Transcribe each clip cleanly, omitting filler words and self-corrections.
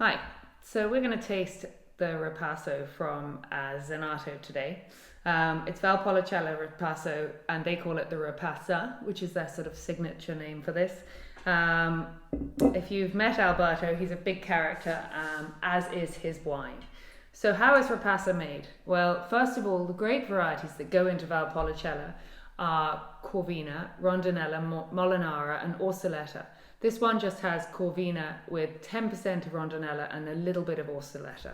Hi, so we're going to taste the Ripasso from Zenato today. It's Valpolicella Ripassa, and they call it the Ripassa, which is their sort of signature name for this. If you've met Alberto, he's a big character, as is his wine. So how is Ripassa made? Well, first of all, the grape varieties that go into Valpolicella are Corvina, Rondinella, Molinara and Orsoletta. This one just has Corvina with 10% of Rondinella and a little bit of Orsoletta.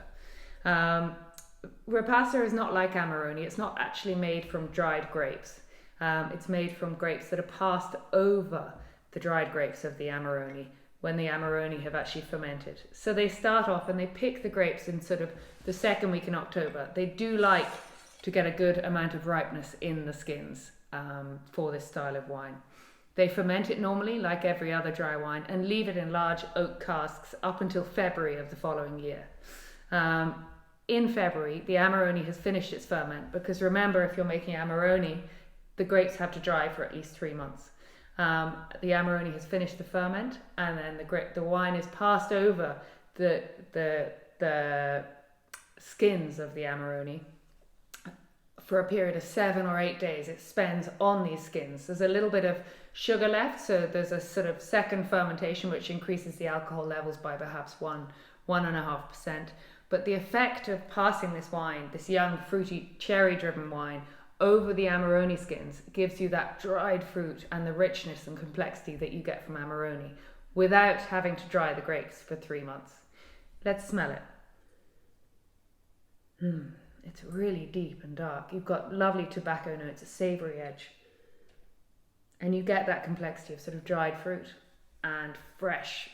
Ripassa is not like Amarone. It's not actually made from dried grapes. It's made from grapes that are passed over the dried grapes of the Amarone when the Amarone have actually fermented. So they start off and they pick the grapes in sort of the second week in October. They do like to get a good amount of ripeness in the skins for this style of wine. They ferment it normally, like every other dry wine, and leave it in large oak casks up until February of the following year. In February, the Amarone has finished its ferment, because remember, if you're making Amarone, the grapes have to dry for at least 3 months. The Amarone has finished the ferment, and then the wine is passed over the skins of the Amarone for a period of 7 or 8 days. It spends on these skins. There's a little bit of sugar left, so there's a sort of second fermentation which increases the alcohol levels by perhaps 1.5%. But the effect of passing this wine, this young fruity cherry driven wine, over the Amarone skins gives you that dried fruit and the richness and complexity that you get from Amarone without having to dry the grapes for 3 months. Let's smell it. It's really deep and dark. You've got lovely tobacco notes, a savoury edge. And you get that complexity of sort of dried fruit and fresh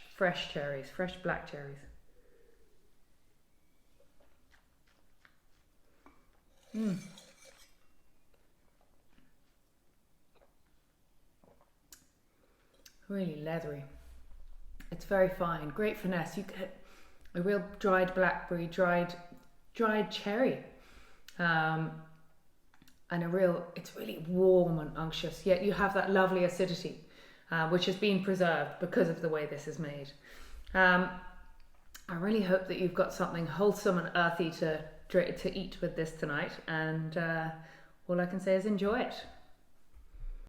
cherries, fresh black cherries. Really leathery. It's very fine, great finesse. You get a real dried blackberry, dried cherry. And it's really warm and unctuous, yet you have that lovely acidity, which has been preserved because of the way this is made. I really hope that you've got something wholesome and earthy to eat with this tonight, and all I can say is enjoy it.